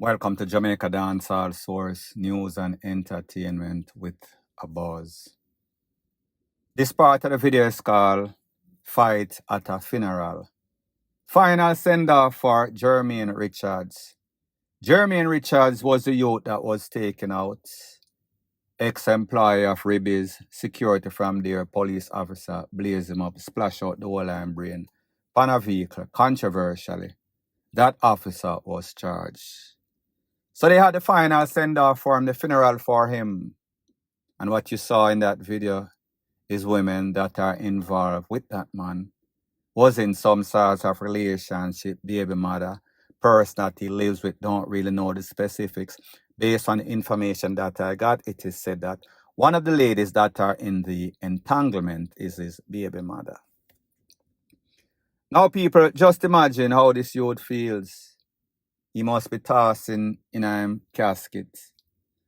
Welcome to Jamaica Dancehall Source News and Entertainment with a Buzz. This part of the video is called Fight at a Funeral. Final send-off for Jermaine Richards. Jermaine Richards was the youth that was taken out. Ex-employee of Ribby's security from their police officer blaze him up, splash out the whole line brain on a vehicle. Controversially, that officer was charged. So they had the final send-off for him, the funeral for him. And what you saw in that video is women that are involved with that man, was in some sort of relationship, baby mother, person that he lives with, don't really know the specifics. Based on the information that I got, it is said that one of the ladies that are in the entanglement is his baby mother. Now people, just imagine how this youth feels. He must be tossing in a casket.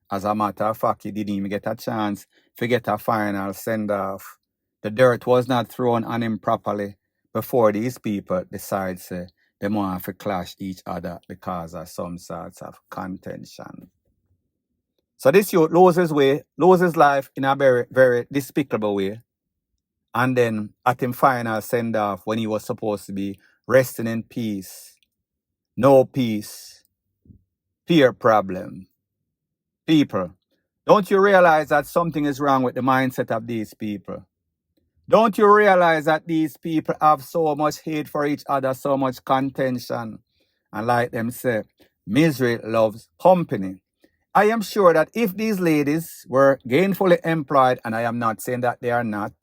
As a matter of fact, he didn't even get a chance to get a final send-off. The dirt was not thrown on him properly before these people decide they want to clash each other because of some sorts of contention. So this youth loses life in a very, very despicable way. And then at him final send-off, when he was supposed to be resting in peace, no peace, peer problem. People, don't you realize that something is wrong with the mindset of these people? Don't you realize that these people have so much hate for each other, so much contention? And like them say, misery loves company. I am sure that if these ladies were gainfully employed, and I am not saying that they are not,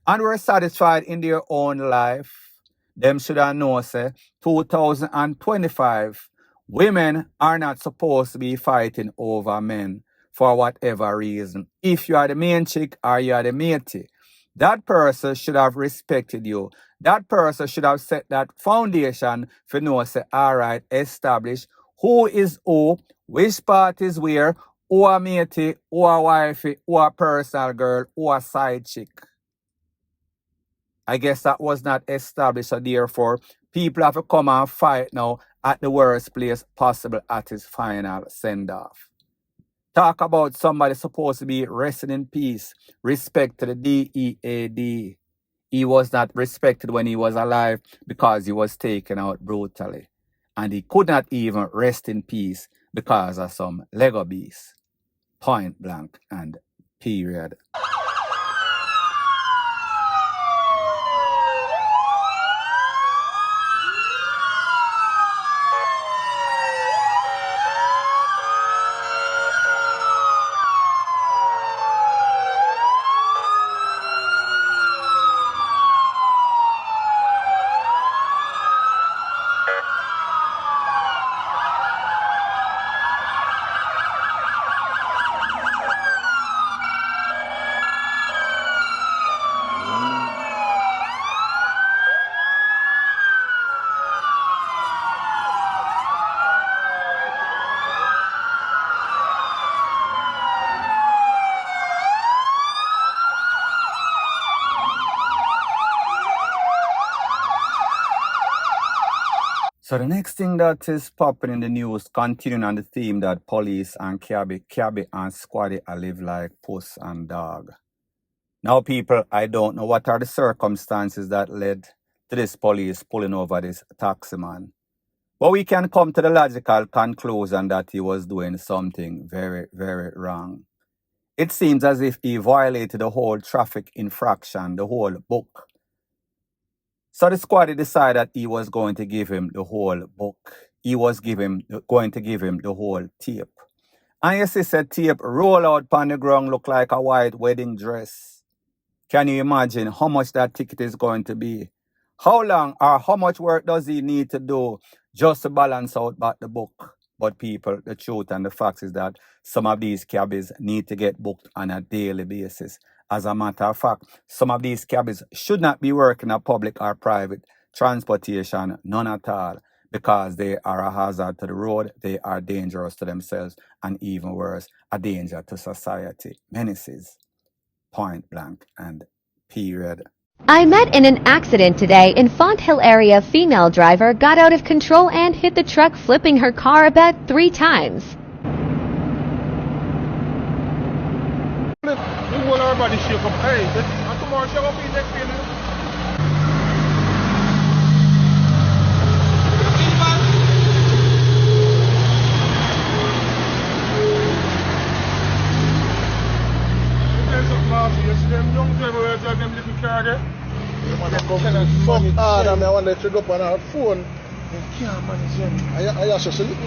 and were satisfied in their own life, them should have known, 2025, women are not supposed to be fighting over men for whatever reason. If you are the main chick or you are the matey, that person should have respected you. That person should have set that foundation for know, all right, establish who is who, which part is where, who a matey, who a wifey, who a personal girl, who a side chick. I guess that was not established, so therefore, people have to come and fight now at the worst place possible at his final send-off. Talk about somebody supposed to be resting in peace. Respect to the DEAD. He was not respected when he was alive because he was taken out brutally. And he could not even rest in peace because of some Lego beast. Point blank and period. So the next thing that is popping in the news, continuing on the theme that police and cabby and squaddy are live like puss and dog. Now people, I don't know what are the circumstances that led to this police pulling over this taxi man. But we can come to the logical conclusion that he was doing something very, very wrong. It seems as if he violated the whole traffic infraction, the whole book. So the squad decided that he was going to give him the whole book. He was going to give him the whole tape. And you see said tape roll out on the ground, look like a white wedding dress. Can you imagine how much that ticket is going to be? How long or how much work does he need to do just to balance out back the book? But people, the truth and the facts is that some of these cabbies need to get booked on a daily basis. As a matter of fact, some of these cabbies should not be working a public or private transportation, none at all, because they are a hazard to the road, they are dangerous to themselves, and even worse, a danger to society. Menaces. Point blank and period. I met in an accident today in Font Hill area. Female driver got out of control and hit the truck, flipping her car about 3 times. Fuck Adam, I want to trigger up on our phone. You can't manage him. I just so little.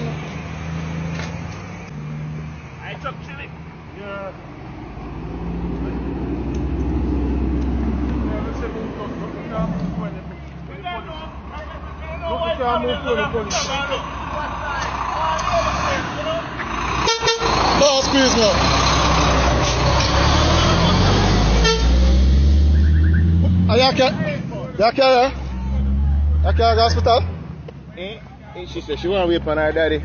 I took chili. Yeah. Don't squeeze me. Are you okay? You okay? You okay at the hospital? She said she want to wait for her daddy.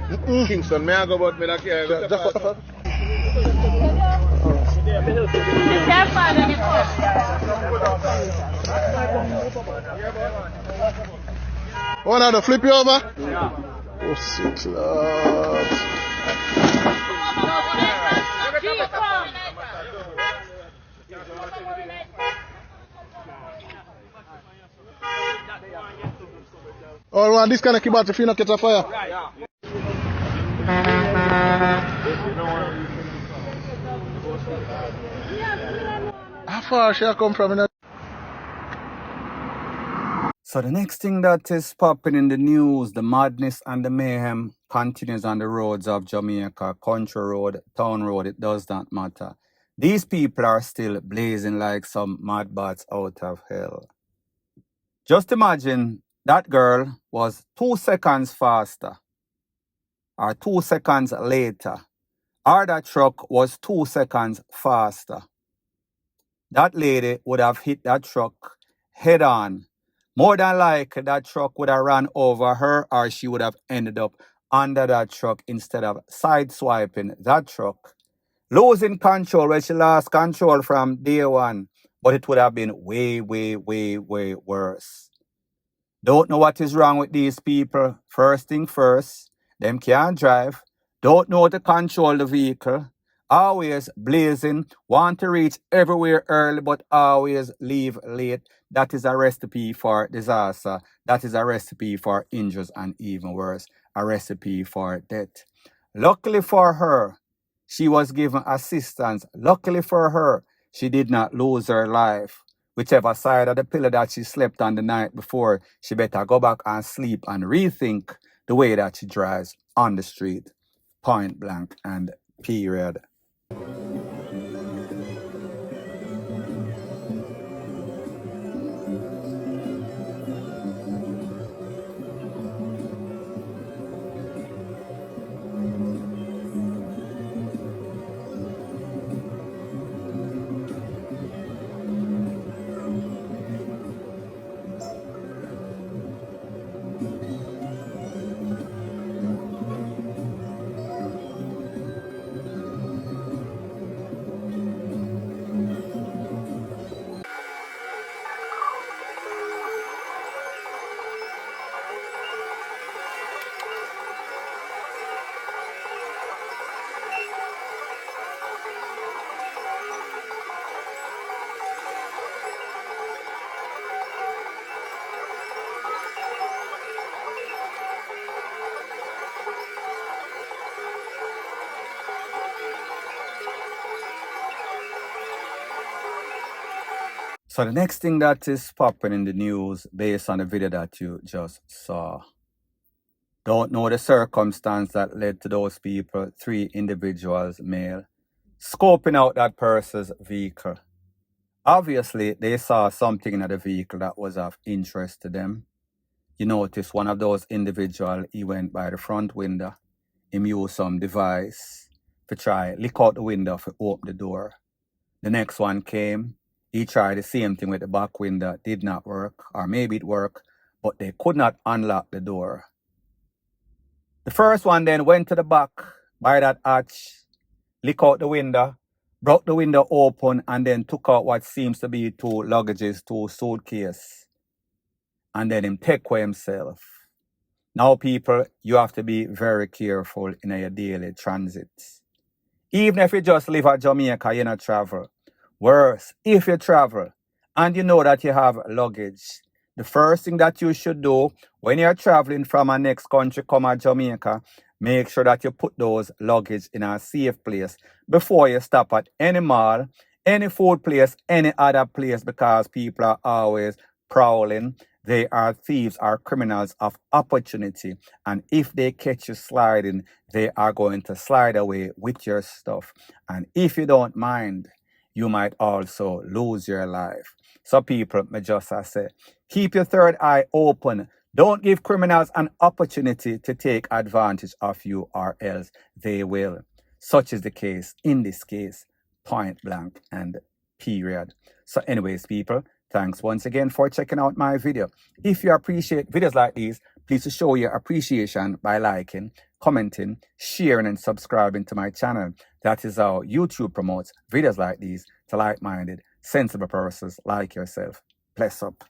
Kingston, may I go about me that care? Oh, now to flip you over? Yeah. Oh, 6 Lord. Oh, man, this kind of keep out if you not catch a fire. How far shall I come from? So the next thing that is popping in the news, the madness and the mayhem continues on the roads of Jamaica, country road, town road, it does not matter. These people are still blazing like some mad bats out of hell. Just imagine that girl was 2 seconds faster, or 2 seconds later, or that truck was 2 seconds faster. That lady would have hit that truck head on. More than likely, that truck would have run over her, or she would have ended up under that truck instead of sideswiping that truck, losing control where she lost control from day one. But it would have been way, way, way, way worse. Don't know what is wrong with these people. First thing first, them can't drive. Don't know how to control the vehicle. Always blazing. Want to reach everywhere early, but always leave late. That is a recipe for disaster. That is a recipe for injuries and even worse, a recipe for death. Luckily for her, she was given assistance. Luckily for her, she did not lose her life. Whichever side of the pillow that she slept on the night before, she better go back and sleep and rethink the way that she drives on the street. Point blank and period. So the next thing that is popping in the news based on the video that you just saw. Don't know the circumstance that led to those people, 3 individuals, male, scoping out that person's vehicle. Obviously, they saw something in the vehicle that was of interest to them. You notice one of those individuals, he went by the front window. He used some device to try lick out the window to open the door. The next one came. He tried the same thing with the back window. Did not work, or maybe it worked, but they could not unlock the door. The first one then went to the back by that hatch, lick out the window, broke the window open, and then took out what seems to be 2 luggages, 2 suitcases, and then him take away himself. Now, people, you have to be very careful in your daily transit. Even if you just live at Jamaica, you not travel. Worse, if you travel and you know that you have luggage, the first thing that you should do when you're traveling from a next country come at Jamaica, make sure that you put those luggage in a safe place before you stop at any mall, any food place, any other place, because people are always prowling. They are thieves or criminals of opportunity. And if they catch you sliding, they are going to slide away with your stuff. And if you don't mind, you might also lose your life. So people, me just say, keep your third eye open. Don't give criminals an opportunity to take advantage of you, or else they will. Such is the case in this case, point blank and period. So anyways, people, thanks once again for checking out my video. If you appreciate videos like these, please show your appreciation by liking, commenting, sharing, and subscribing to my channel. That is how YouTube promotes videos like these to like-minded, sensible persons like yourself. Bless up.